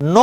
9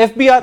FBR,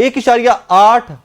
1.8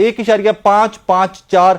1.554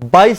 22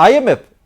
IMF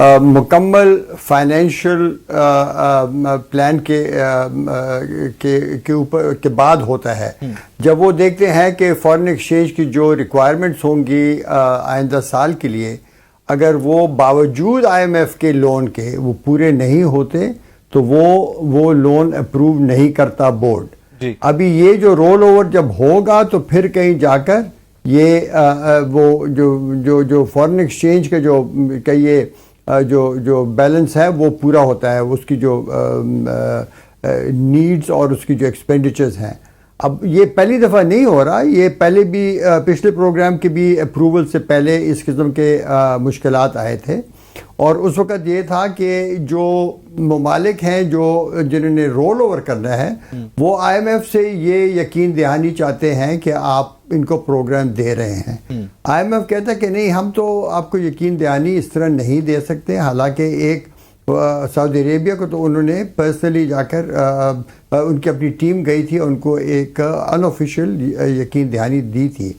مکمل financial plan کے اوپر کے بعد ہوتا ہے. جب وہ دیکھتے ہیں کہ فارن ایکسچینج کی جو ریکوائرمنٹس ہوں گی آئندہ سال کے لیے، اگر وہ باوجود IMF کے لون کے وہ پورے نہیں ہوتے تو وہ لون اپروو نہیں کرتا بورڈ. ابھی یہ جو رول اوور جب ہوگا تو پھر کہیں جا کر یہ وہ جو فارن ایکسچینج کا یہ جو بیلنس ہے وہ پورا ہوتا ہے، اس کی جو نیڈز اور اس کی جو ایکسپینڈیچرز ہیں. اب یہ پہلی دفعہ نہیں ہو رہا، یہ پہلے بھی پچھلے پروگرام کے بھی اپروول سے پہلے اس قسم کے مشکلات آئے تھے، اور اس وقت یہ تھا کہ جو ممالک ہیں جنہوں نے رول اوور کرنا ہے وہ IMF سے یہ یقین دہانی چاہتے ہیں کہ آپ ان کو پروگرام دے رہے ہیں. IMF کہتا ہے کہ نہیں، ہم تو آپ کو یقین دہانی اس طرح نہیں دے سکتے. حالانکہ ایک سعودی عربیہ کو تو انہوں نے پرسنلی جا کر ان کی اپنی ٹیم گئی تھی، ان کو ایک ان آفیشیل یقین دہانی دی تھی،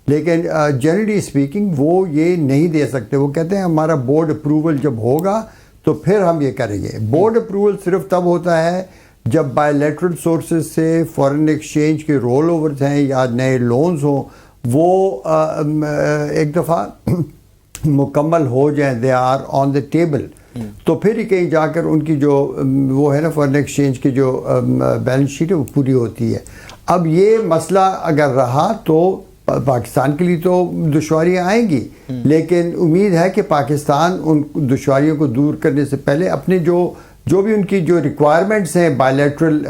لیکن جنرلی اسپیکنگ وہ یہ نہیں دے سکتے. وہ کہتے ہیں ہمارا بورڈ اپروول جب ہوگا تو پھر ہم یہ کریں گے. بورڈ اپروول صرف تب ہوتا ہے جب بائی لیٹرل سورسز سے فارن ایکسچینج کے رول اوورز ہیں یا نئے لونز ہوں، وہ ایک دفعہ مکمل ہو جائیں، they are on the table, تو پھر ہی کہیں جا کر ان کی جو وہ ہے نا فارن ایکسچینج کی جو بیلنس شیٹ ہے وہ پوری ہوتی ہے. اب یہ مسئلہ اگر رہا تو پاکستان کے لیے تو دشواریاں آئیں گی، لیکن امید ہے کہ پاکستان ان دشواریوں کو دور کرنے سے پہلے اپنے جو بھی ان کی جو ریکوائرمنٹس ہیں بائی لیٹرل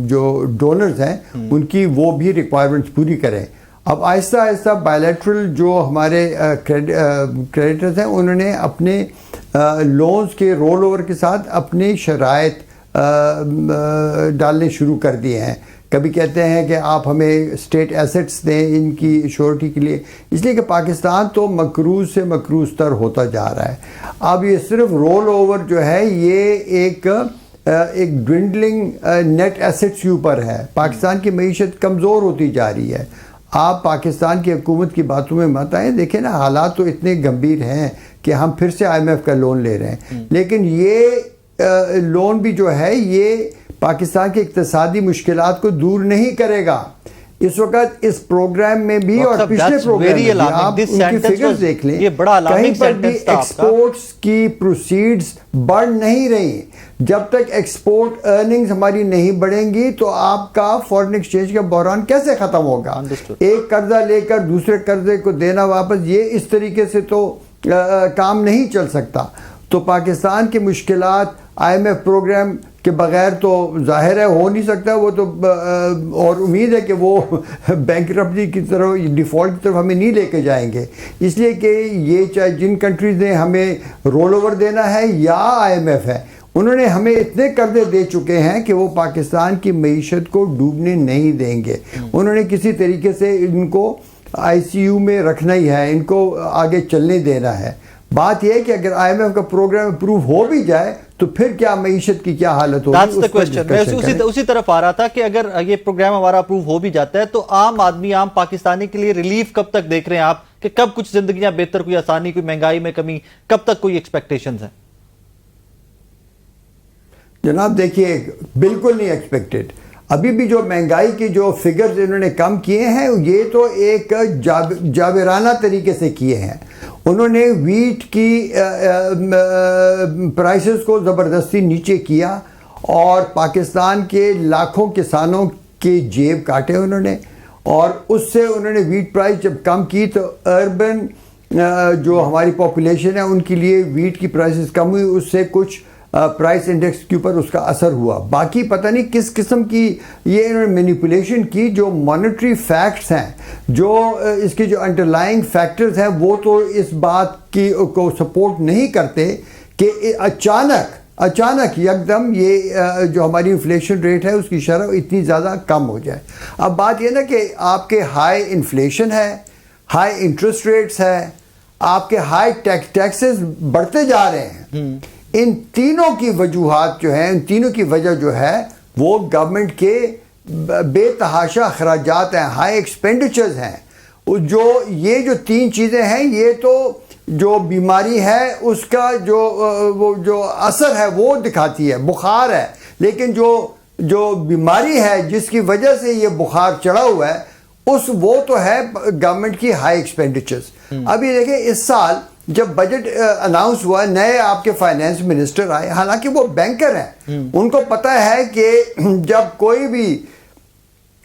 جو ڈونرز ہیں ان کی وہ بھی ریکوائرمنٹس پوری کریں. اب آہستہ آہستہ بائی لیٹرل جو ہمارے کریڈیٹرز ہیں انہوں نے اپنے لونز کے رول اوور کے ساتھ اپنے شرائط ڈالنے شروع کر دیے ہیں. کبھی کہتے ہیں کہ آپ ہمیں اسٹیٹ ایسٹس دیں ان کی شورٹی کے لیے، اس لیے کہ پاکستان تو مقروض سے مقروض تر ہوتا جا رہا ہے. اب یہ صرف رول اوور جو ہے یہ ایک ڈوینڈلنگ نیٹ ایسٹس کے اوپر ہے. پاکستان کی معیشت کمزور ہوتی جا رہی ہے. آپ پاکستان کی حکومت کی باتوں میں مت آئیں، دیکھیں نا حالات تو اتنے گمبھیر ہیں کہ ہم پھر سے IMF کا لون لے رہے ہیں، لیکن یہ لون بھی جو ہے یہ پاکستان کے اقتصادی مشکلات کو دور نہیں کرے گا. اس وقت اس پروگرام میں بھی اور پچھلے پروگرام میں بھی آپ ان کی فگرز دیکھ لیں، کہیں پر بھی ایکسپورٹس کی پروسیڈز بڑھ نہیں رہی. جب تک ایکسپورٹ ارننگز ہماری نہیں بڑھیں گی تو آپ کا فارن ایکسچینج کا بحران کیسے ختم ہوگا؟ ایک قرضہ لے کر دوسرے قرضے کو دینا واپس، یہ اس طریقے سے تو کام نہیں چل سکتا. تو پاکستان کی مشکلات IMF پروگرام کے بغیر تو ظاہر ہے ہو نہیں سکتا. وہ تو اور امید ہے کہ وہ بینکرپٹسی کی طرف ڈیفالٹ کی طرف ہمیں نہیں لے کے جائیں گے، اس لیے کہ یہ چاہے جن کنٹریز نے ہمیں رول اوور دینا ہے یا IMF ہے، انہوں نے ہمیں اتنے قرضے دے چکے ہیں کہ وہ پاکستان کی معیشت کو ڈوبنے نہیں دیں گے. انہوں نے کسی طریقے سے ان کو ICU میں رکھنا ہی ہے، ان کو آگے چلنے دینا ہے. بات یہ ہے کہ اگر IMF کا پروگرام اپروو ہو بھی جائے تو پھر کیا معیشت کی کیا حالت ہوگی. میں اسی طرف آ رہا تھا کہ اگر یہ پروگرام ہمارا اپروو ہو بھی جاتا ہے تو عام آدمی عام پاکستانی کے لیے ریلیف کب تک دیکھ رہے ہیں آپ، کہ کب کچھ زندگیاں بہتر، کوئی آسانی، کوئی مہنگائی میں کمی، کب تک کوئی ایکسپیکٹیشنز ہیں؟ جناب دیکھیے بالکل نہیں ایکسپیکٹڈ. ابھی بھی جو مہنگائی کی جو فگرز انہوں نے کم کیے ہیں یہ تو ایک جابرانہ طریقے سے کیے ہیں. انہوں نے ویٹ کی پرائسز کو زبردستی نیچے کیا اور پاکستان کے لاکھوں کسانوں کی جیب کاٹے انہوں نے، اور اس سے انہوں نے ویٹ پرائس جب کم کی تو اربن جو ہماری پاپولیشن ہے ان کے لیے ویٹ کی پرائسز کم ہوئی، اس سے کچھ پرائس انڈیکس کے اوپر اس کا اثر ہوا. باقی پتہ نہیں کس قسم کی یہ انہوں نے مینیپولیشن کی. جو مانیٹری فیکٹس ہیں، جو اس کے جو انڈرلائنگ فیکٹرز ہیں، وہ تو اس بات کی کو سپورٹ نہیں کرتے کہ اچانک یکدم یہ جو ہماری انفلیشن ریٹ ہے اس کی شرح اتنی زیادہ کم ہو جائے. اب بات یہ نا کہ آپ کے ہائی انفلیشن ہے، ہائی انٹرسٹ ریٹس ہے، آپ کے ہائی ٹیکسز بڑھتے جا رہے ہیں. ان تینوں کی وجوہات جو ہیں، ان تینوں کی وجہ جو ہے وہ گورنمنٹ کے بے تحاشا اخراجات ہیں، ہائی ایکسپینڈیچرز ہیں. جو یہ جو تین چیزیں ہیں یہ تو جو بیماری ہے اس کا جو اثر ہے وہ دکھاتی ہے، بخار ہے، لیکن جو بیماری ہے جس کی وجہ سے یہ بخار چڑھا ہوا ہے وہ تو ہے گورنمنٹ کی ہائی ایکسپینڈیچرز۔ ابھی دیکھیں اس سال جب بجٹ اناؤنس ہوا، نئے آپ کے فائنانس منسٹر آئے، حالانکہ وہ بینکر ہیں، ان کو پتہ ہے کہ جب کوئی بھی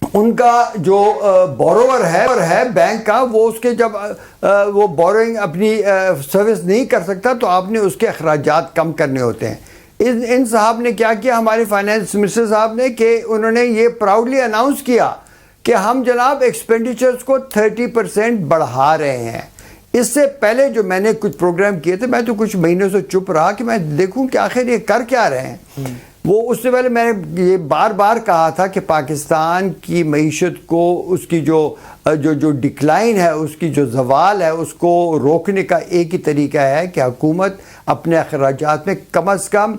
ان کا جو بوروور ہے بینک کا، وہ اس کے جب وہ بوروئنگ اپنی سروس نہیں کر سکتا تو آپ نے اس کے اخراجات کم کرنے ہوتے ہیں۔ ان صاحب نے کیا کیا، ہمارے فائنانس منسٹر صاحب نے، کہ انہوں نے یہ پراؤڈلی اناؤنس کیا کہ ہم جناب ایکسپینڈیچرز کو 30% بڑھا رہے ہیں۔ اس سے پہلے جو میں نے کچھ پروگرام کیے تھے، میں تو کچھ مہینوں سے چپ رہا کہ میں دیکھوں کہ آخر یہ کر کیا رہے ہیں۔ وہ اس سے پہلے میں نے یہ بار بار کہا تھا کہ پاکستان کی معیشت کو، اس کی جو ڈکلائن ہے، اس کی جو زوال ہے، اس کو روکنے کا ایک ہی طریقہ ہے کہ حکومت اپنے اخراجات میں کم از کم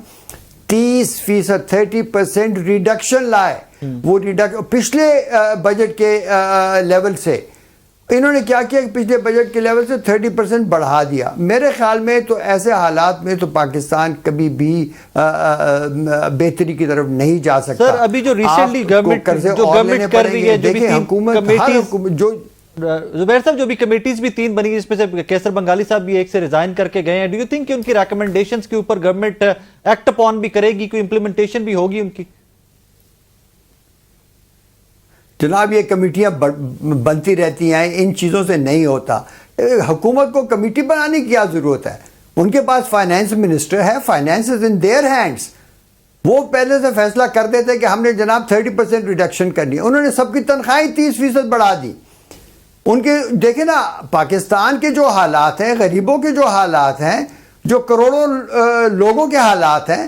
30% 30% ریڈکشن لائے۔ وہ پچھلے بجٹ کے لیول سے انہوں نے کیا کیا کہ پچھلے بجٹ کے لیول سے 30% بڑھا دیا۔ میرے خیال میں تو ایسے حالات میں تو پاکستان کبھی بھی بہتری کی طرف نہیں جا سکتا۔ سر ابھی جو ریسنٹلی گورنمنٹ کر رہی ہے، دیکھیں حکومت جو زبیر صاحب جو بھی کمیٹیز بھی 3 بنی، جس میں سے کیسر بنگالی صاحب بھی ایک سے ریزائن کر کے گئے ہیں، ڈو یو تھنک کہ ان کی ریکمنڈیشنز کے اوپر گورنمنٹ ایکٹ اپون بھی کرے گی، کوئی امپلیمنٹیشن بھی ہوگی ان کی؟ جناب یہ کمیٹیاں بنتی رہتی ہیں، ان چیزوں سے نہیں ہوتا۔ حکومت کو کمیٹی بنانے کی کیا ضرورت ہے؟ ان کے پاس فائنانس منسٹر ہے، finance is in their hands, وہ پہلے سے فیصلہ کر دیتے کہ ہم نے جناب 30% ریڈکشن کرنی ہے۔ انہوں نے سب کی تنخواہیں 30% بڑھا دی۔ ان کے دیکھیں نا، پاکستان کے جو حالات ہیں، غریبوں کے جو حالات ہیں، جو کروڑوں لوگوں کے حالات ہیں،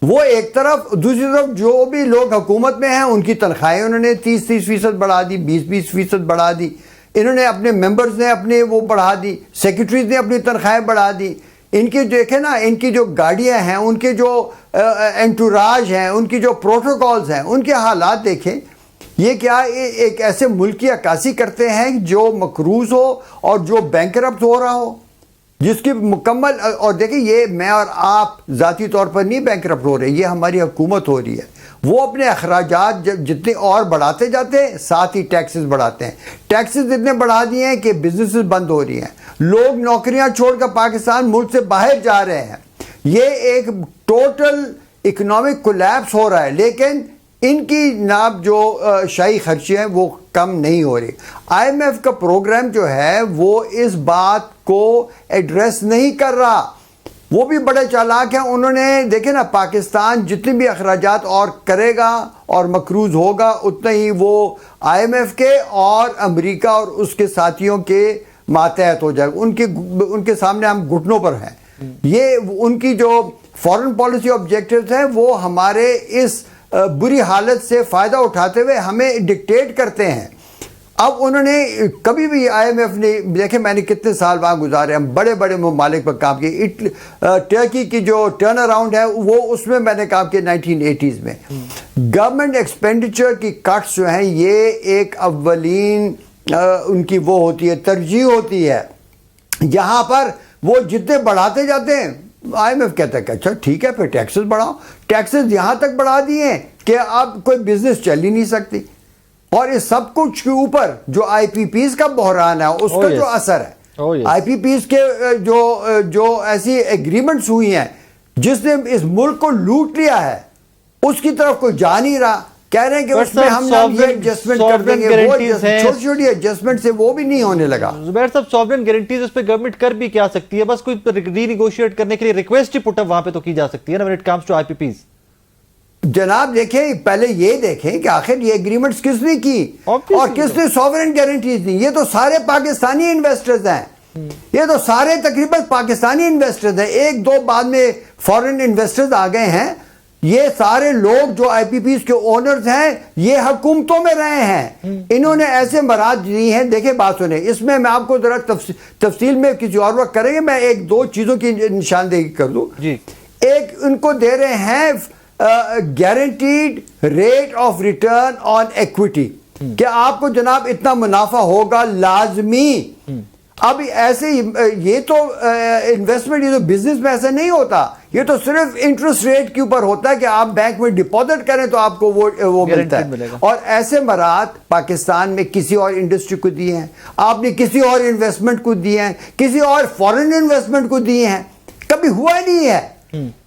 وہ ایک طرف، دوسری طرف جو بھی لوگ حکومت میں ہیں ان کی تنخواہیں انہوں نے 30% بڑھا دی، 20% بڑھا دی۔ انہوں نے اپنے ممبرز نے اپنے وہ بڑھا دی، سیکرٹریز نے اپنی تنخواہیں بڑھا دی۔ ان کی دیکھیں نا، ان کی جو گاڑیاں ہیں، ان کے جو انٹوراج ہیں، ان کی جو پروٹوکولز ہیں، ان کے حالات دیکھیں۔ یہ کیا ایک ایسے ملک کی عکاسی کرتے ہیں جو مقروض ہو اور جو بینکرپٹ ہو رہا ہو، جس کی مکمل، اور دیکھیں یہ میں اور آپ ذاتی طور پر نہیں بینکرپٹ ہو رہے، یہ ہماری حکومت ہو رہی ہے۔ وہ اپنے اخراجات جتنے اور بڑھاتے جاتے ہیں، ساتھ ہی ٹیکسز بڑھاتے ہیں۔ ٹیکسز اتنے بڑھا دیے ہیں کہ بزنسز بند ہو رہی ہیں، لوگ نوکریاں چھوڑ کر پاکستان ملک سے باہر جا رہے ہیں۔ یہ ایک ٹوٹل اکنامک کولیپس ہو رہا ہے، لیکن ان کی جناب جو شاہی خرچے ہیں وہ کم نہیں ہو رہی۔ آئی ایم ایف کا پروگرام جو ہے وہ اس بات کو ایڈریس نہیں کر رہا۔ وہ بھی بڑے چالاک ہیں، انہوں نے دیکھیں نا، پاکستان جتنے بھی اخراجات اور کرے گا اور مقروض ہوگا، اتنا ہی وہ آئی ایم ایف کے اور امریکہ اور اس کے ساتھیوں کے ماتحت ہو جائے گا۔ ان کے سامنے ہم گھٹنوں پر ہیں۔ یہ ان کی جو فارن پالیسی آبجیکٹیوز ہیں وہ ہمارے اس بری حالت سے فائدہ اٹھاتے ہوئے ہمیں ڈکٹیٹ کرتے ہیں۔ اب انہوں نے کبھی بھی آئی ایم ایف نے، دیکھیں میں نے کتنے سال وہاں گزارے، ہم بڑے بڑے ممالک پر کام کیے۔ ٹرکی کی جو ٹرن اراؤنڈ ہے وہ اس میں میں نے کام کیا 1980s میں۔ گورنمنٹ ایکسپینڈیچر کی کٹس جو ہیں، یہ ایک اولین ان کی وہ ہوتی ہے، ترجیح ہوتی ہے۔ یہاں پر وہ جتنے بڑھاتے جاتے ہیں، آئی ایم ایف کہتا ہے کہ اچھا ٹھیک ہے پھر ٹیکسز بڑھاؤ۔ ٹیکسز یہاں تک بڑھا دیے ہیں کہ اب کوئی بزنس چل ہی نہیں سکتی۔ اور اس سب کچھ کے اوپر جو آئی پی پیز کا بحران ہے، اس کا جو اثر ہے، آئی پی پیز کے جو ایسی ایگریمنٹس ہوئی ہیں جس نے اس ملک کو لوٹ لیا ہے، اس کی طرف کوئی جا نہیں رہا۔ کہہ رہے ہیں کہ اس میں ہم یہ ایڈجسٹمنٹ کر دیں گے، وہ چھوٹی چھوٹی ایڈجسٹمنٹ سے وہ بھی نہیں ہونے لگا۔ زبیر صاحب سوورن گارنٹیز اس پہ گورنمنٹ کر بھی کیا سکتی ہے؟ بس کوئی ری نیگوشیٹ کرنے کے لیے ریکویسٹ ہی پٹ اپ وہاں پہ تو کی جا سکتی ہے نا، when it comes to I P Ps. جناب دیکھیں، پہلے یہ دیکھیں کہ آخر یہ ایگریمنٹس کس نے کی اور کس نے سوورن گارنٹیز دی۔ یہ تو سارے پاکستانی انویسٹرز ہیں، یہ تو سارے تقریباً پاکستانی انویسٹرز ہیں، ایک دو بعد میں فورن انویسٹرز آ گئے ہیں۔ یہ سارے لوگ جو آئی پی پیز کے اونرز ہیں یہ حکومتوں میں رہے ہیں، انہوں نے ایسے مراد دی ہیں۔ دیکھیں بات سنیں، اس میں آپ کو ذرا تفصیل میں کسی اور وقت کریں گے، میں ایک دو چیزوں کی نشاندہی کر دوں۔ ایک ان کو دے رہے ہیں guaranteed rate of return on equity, کہ آپ کو جناب اتنا منافع ہوگا لازمی۔ اب ایسے یہ تو انویسٹمنٹ، یہ تو بزنس میں ایسا نہیں ہوتا، یہ تو صرف انٹرسٹ ریٹ کے اوپر ہوتا ہے کہ آپ بینک میں ڈپازٹ کریں تو آپ کو وہ ملتا ہے. اور ایسے مرات پاکستان میں کسی اور انڈسٹری کو دیے ہیں، آپ نے کسی اور انویسٹمنٹ کو دیے ہیں، کسی اور فورن انویسٹمنٹ کو دیے ہیں، کبھی ہوا نہیں ہے.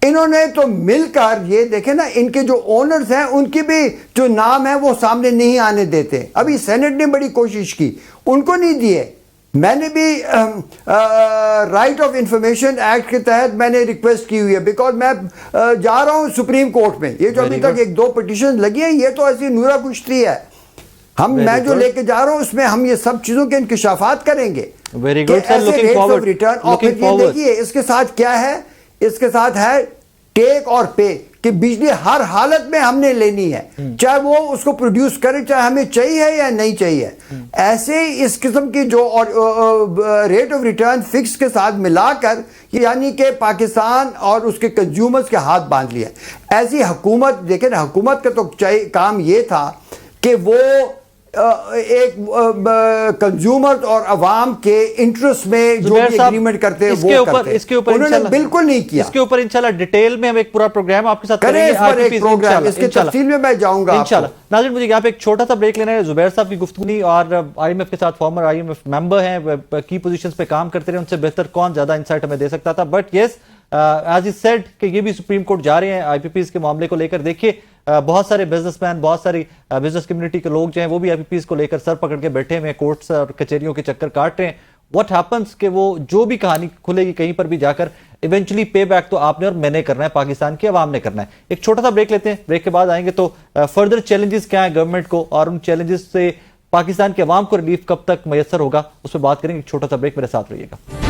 انہوں نے تو مل کر یہ دیکھیں نا، ان کے جو اونرز ہیں ان کے بھی جو نام ہے وہ سامنے نہیں آنے دیتے. ابھی سینٹ نے بڑی کوشش کی، ان کو نہیں دیے. میں نے بھی رائٹ آف انفارمیشن ایکٹ کے تحت میں نے ریکویسٹ کی ہوئی ہے، بیکاز میں جا رہا ہوں سپریم کورٹ میں. یہ جو ابھی تک 1-2 پٹیشن لگی ہیں یہ تو ایسی نورا کشتی ہے. میں جو لے کے جا رہا ہوں اس میں ہم یہ سب چیزوں کے انکشافات کریں گے. ویری گڈ سر، لوکنگ فارورڈ. اور پھر یہ دیکھیے اس کے ساتھ کیا ہے، اس کے ساتھ ہے ٹیک اور پے، کہ بجلی ہر حالت میں ہم نے لینی ہے، چاہے وہ اس کو پروڈیوس کرے، چاہے ہمیں چاہیے یا نہیں چاہیے. ایسے اس قسم کی جو ریٹ آف ریٹرن فکس کے ساتھ ملا کر، یعنی کہ پاکستان اور اس کے کنزیومرز کے ہاتھ باندھ لیا. ایسی حکومت دیکھیں، حکومت کا تو کام یہ تھا کہ وہ ایک کنزیومر اور عوام کے انٹرسٹ میں جو بھی اگریمنٹ کرتے ہیں وہ کرتے ہیں. انہوں نے بالکل نہیں کیا. اس کے اوپر انشاءاللہ ڈیٹیل میں ہم ایک پورا پروگرام آپ کے ساتھ کریں گے. ایک پروگرام اس کے تفصیل میں جاؤں گا انشاءاللہ. ناظرین مجھے یہاں پہ ایک چھوٹا سا بریک لینا ہے. زبیر صاحب کی گفتگو اور آئی ایم ایف کے ساتھ فارمر آئی ایم ایف ممبر ہیں، کی پوزیشنز پہ کام کرتے رہے، ان سے بہتر کون زیادہ انسائٹ ہمیں دے سکتا تھا. But yes as he said کہ یہ بھی سپریم کورٹ جا رہے ہیں آئی پی پیز کے معاملے کو لے کر. دیکھیے بہت سارے بزنس مین، بہت ساری بزنس کمیونٹی کے لوگ جو ہیں وہ بھی آئی پی پیز کو لے کر سر پکڑ کے بیٹھے ہوئے ہیں، کورٹس اور کچہریوں کے چکر کاٹ رہے ہیں. واٹ ہیپنس کہ وہ جو بھی کہانی کھلے گی کہیں پر بھی جا کر ایونچولی پے بیک تو آپ نے اور میں نے کرنا ہے، پاکستان کی عوام نے کرنا ہے. ایک چھوٹا سا بریک لیتے ہیں، بریک کے بعد آئیں گے تو فردر چیلنجز کیا ہیں گورنمنٹ کو، اور ان چیلنجز سے پاکستان کے عوام کو ریلیف کب تک میسر ہوگا اس پہ بات کریں گے. ایک چھوٹا سا بریک، میرے ساتھ رہیے گا.